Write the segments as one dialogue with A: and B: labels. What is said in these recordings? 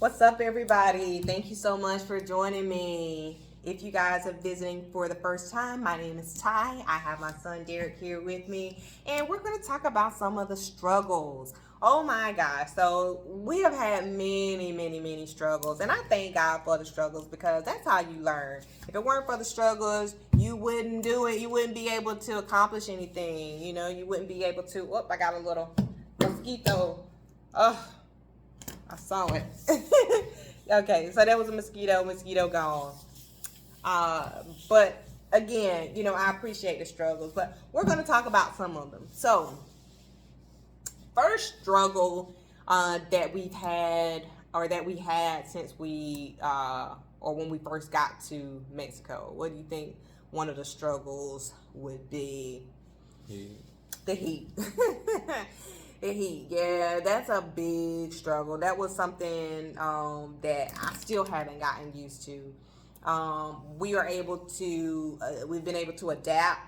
A: What's up, everybody? Thank you so much for joining me. If you guys are visiting for the first time, my name is Ty. I have my son Derek here with me, and we're going to talk about some of the struggles. Oh my gosh. So, we have had many struggles, and I thank God for the struggles because that's how you learn. If it weren't for the struggles, you wouldn't do it. You wouldn't be able to accomplish anything. You wouldn't be able to. Oh, I got a little mosquito. Oh, I saw it. Okay, so that was a mosquito. Mosquito gone. But again, I appreciate the struggles, but we're going to talk about some of them. So, first struggle that we've had, or that we had since or when we first got to Mexico. What do you think one of the struggles would be?
B: Heat.
A: The heat. The heat, yeah, that's a big struggle. That was something that I still haven't gotten used to. We've been able to adapt.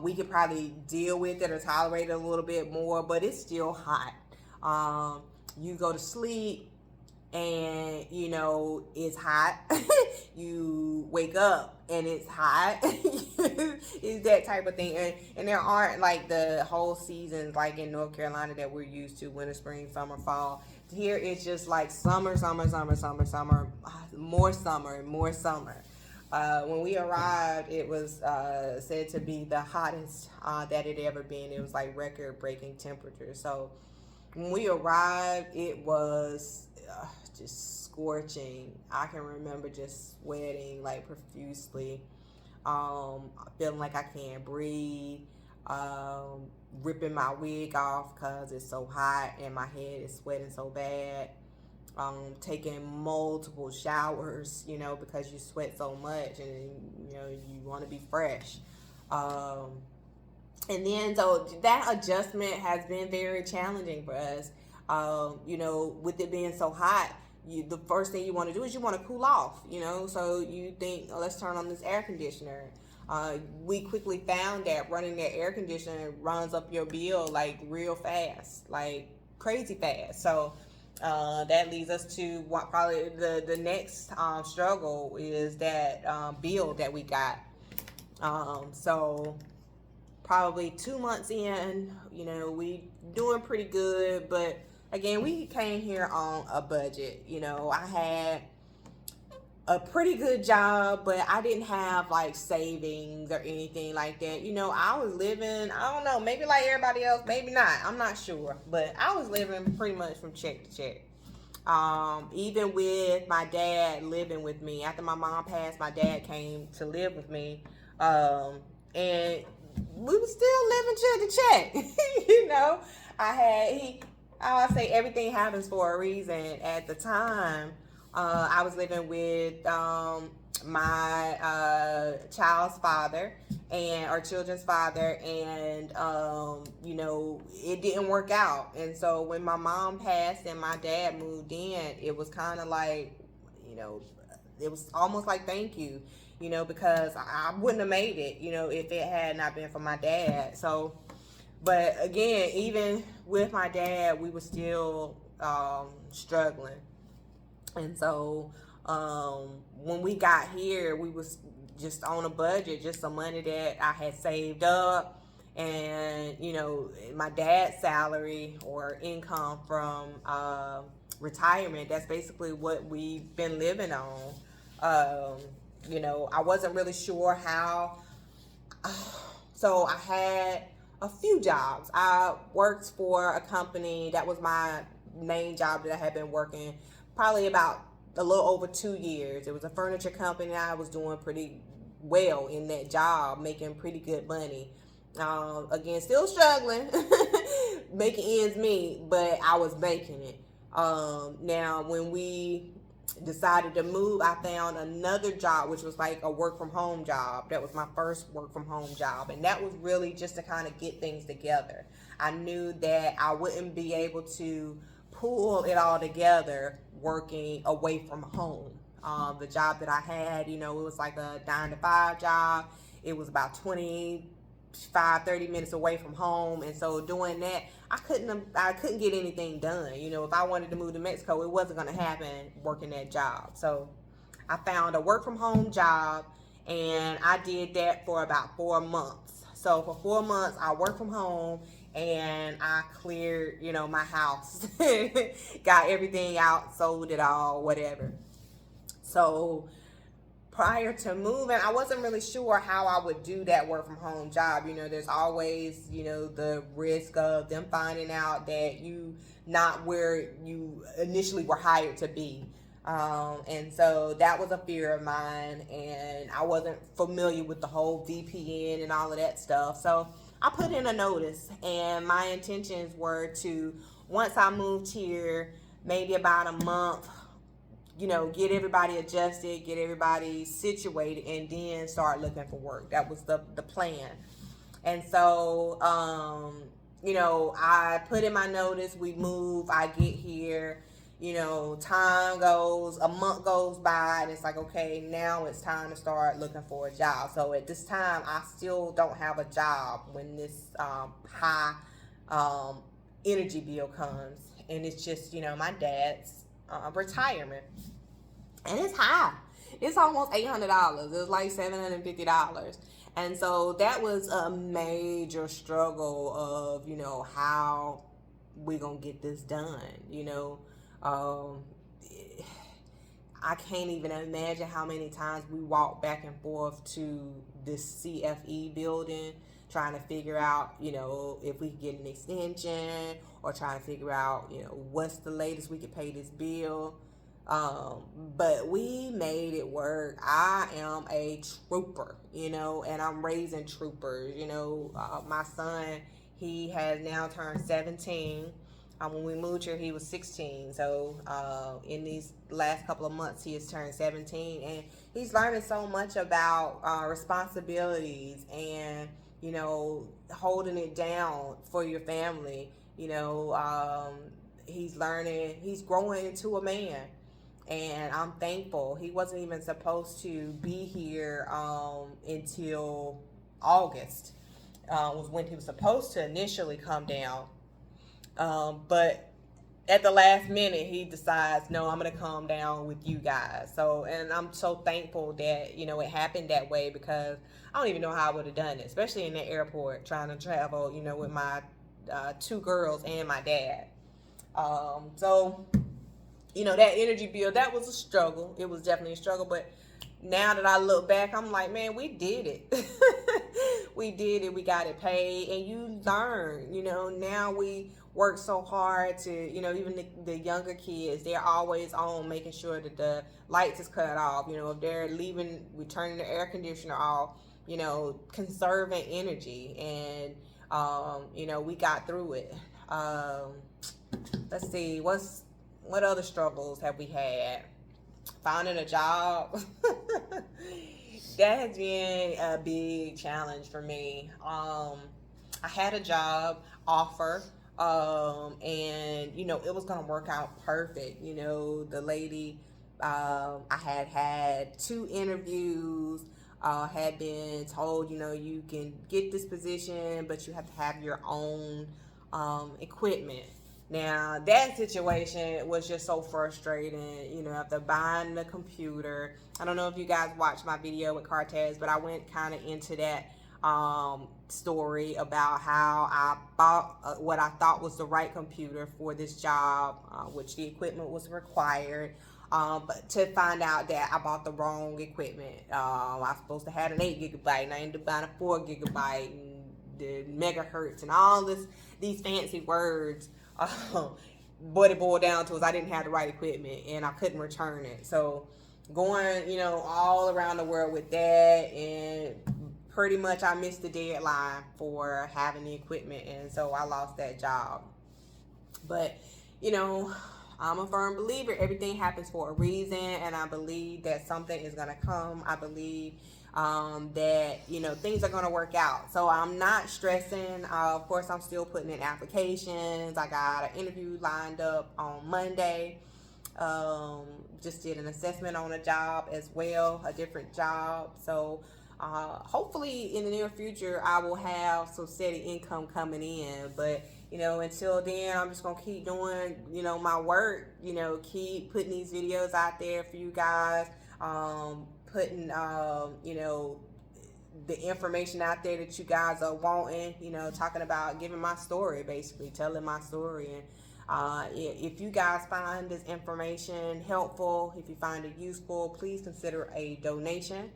A: We could probably deal with it or tolerate it a little bit more, but it's still hot. You go to sleep and it's hot. You wake up and it's hot. It's that type of thing, and there aren't like the whole seasons like in North Carolina that we're used to: winter, spring, summer, fall. Here it's just like summer, more summer and more summer. When we arrived, it was said to be the hottest that it ever been. It was like record breaking temperature. So when we arrived, it was just scorching. I can remember just sweating like profusely, feeling like I can't breathe, ripping my wig off because it's so hot and my head is sweating so bad. Taking multiple showers, because you sweat so much and you want to be fresh. And then so that adjustment has been very challenging for us. With it being so hot, the first thing you want to do is you want to cool off. So you think, oh, let's turn on this air conditioner. We quickly found that running that air conditioner runs up your bill like real fast, like crazy fast. So that leads us to what probably the next struggle is that bill that we got. So probably 2 months in, we doing pretty good, but again, we came here on a budget. I had a pretty good job, but I didn't have like savings or anything like that. I was living, I don't know, maybe like everybody else, maybe not. I'm not sure, but I was living pretty much from check to check. Even with my dad living with me, after my mom passed, my dad came to live with me, and we were still living check to check. I would say everything happens for a reason. At the time, I was living with my child's father and our children's father, and it didn't work out. And so when my mom passed and my dad moved in, it was kind of like, it was almost like thank you, because I wouldn't have made it, if it had not been for my dad. So, but again, even with my dad, we were still struggling. And so when we got here, we was just on a budget, just some money that I had saved up, and my dad's salary or income from retirement. That's basically what we've been living on. I wasn't really sure how. So I had a few jobs. I worked for a company that was my main job that I had been working probably about a little over 2 years. It was a furniture company. I was doing pretty well in that job, making pretty good money. Again, still struggling, making ends meet, but I was making it. Now, when we decided to move, I found another job, which was like a work from home job. That was my first work from home job, and that was really just to kind of get things together. I knew that I wouldn't be able to pull it all together working away from home. The job that I had, it was like a 9 to 5 job. It was about 20 30 minutes away from home. And so doing that, I couldn't get anything done. You know, if I wanted to move to Mexico, it wasn't going to happen working that job. So I found a work from home job, and I did that for about 4 months. So for 4 months, I worked from home, and I cleared, you know, my house, got everything out, sold it all, whatever. So prior to moving, I wasn't really sure how I would do that work from home job. You know, there's always, you know, the risk of them finding out that you not where you initially were hired to be. And so that was a fear of mine, and I wasn't familiar with the whole VPN and all of that stuff. So I put in a notice, and my intentions were to, once I moved here, maybe about a month, you know, get everybody adjusted, get everybody situated, and then start looking for work. That was the plan. And so, you know, I put in my notice, we move, I get here, you know, a month goes by, and it's like, okay, now it's time to start looking for a job. So at this time, I still don't have a job when this high energy bill comes. And it's just, you know, my dad's retirement. And it's high. It's almost $800. It was like $750. And so that was a major struggle of, you know, how we gonna get this done, you know. I can't even imagine how many times we walked back and forth to this CFE building trying to figure out, you know, if we could get an extension, or trying to figure out, you know, what's the latest we could pay this bill. But we made it work. I am a trooper, you know, and I'm raising troopers. You know, my son, he has now turned 17. When we moved here, he was 16. So in these last couple of months, he has turned 17, and he's learning so much about responsibilities and, you know, holding it down for your family. You know, he's growing into a man, and I'm thankful. He wasn't even supposed to be here until August, was when he was supposed to initially come down. But at the last minute, he decides, no, I'm going to come down with you guys. So, and I'm so thankful that, you know, it happened that way, because I don't even know how I would have done it, especially in the airport, trying to travel, you know, with my 2 girls and my dad. So, you know, that energy bill, that was a struggle. It was definitely a struggle. But now that I look back, I'm like, man, we did it. We did it. We got it paid. And you learn, you know, now we work so hard to, you know, even the younger kids, they're always on making sure that the lights is cut off. You know, if they're leaving, we turning the air conditioner off, you know, conserving energy. And, you know, we got through it. Let's see, what other struggles have we had? Finding a job. That has been a big challenge for me. I had a job offer, and, you know, it was going to work out perfect. You know, the lady, I had 2 interviews, had been told, you know, you can get this position, but you have to have your own equipment. Now, that situation was just so frustrating, you know, after buying the computer. I don't know if you guys watched my video with Cartez, but I went kind of into that story about how I bought what I thought was the right computer for this job, which the equipment was required. But to find out that I bought the wrong equipment. I was supposed to have an 8 gigabyte, and I ended up buying a 4 gigabyte, and the megahertz and all these fancy words. What it boiled down to is I didn't have the right equipment, and I couldn't return it. So going, you know, all around the world with that, and pretty much I missed the deadline for having the equipment, and so I lost that job. But, you know, I'm a firm believer everything happens for a reason, and I believe that something is going to come. I believe that, you know, things are going to work out. So I'm not stressing. Of course, I'm still putting in applications. I got an interview lined up on Monday. Just did an assessment on a job as well, a different job. So Hopefully in the near future I will have some steady income coming in, but until then I'm just gonna keep doing my work, keep putting these videos out there for you guys, putting the information out there that you guys are wanting, talking about giving my story, basically telling my story. And if you guys find this information helpful, if you find it useful, please consider a donation.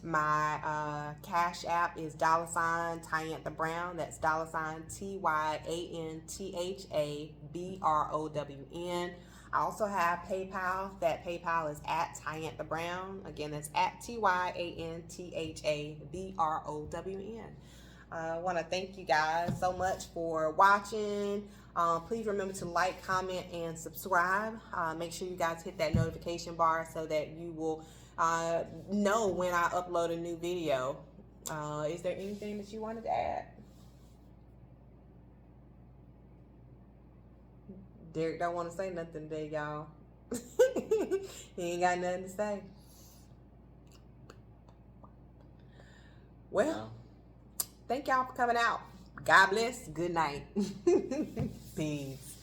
A: My Cash App is $Tyantha Brown. That's $TyanthaBrown. I also have PayPal. That PayPal is at Tyantha Brown. Again, that's at TyanthaBrown. I want to thank you guys so much for watching. Please remember to like, comment, and subscribe. Make sure you guys hit that notification bar so that you will know when I upload a new video. Is there anything that you wanted to add? Derek don't want to say nothing today, y'all. He ain't got nothing to say. Well, thank y'all for coming out. God bless. Good night. Peace.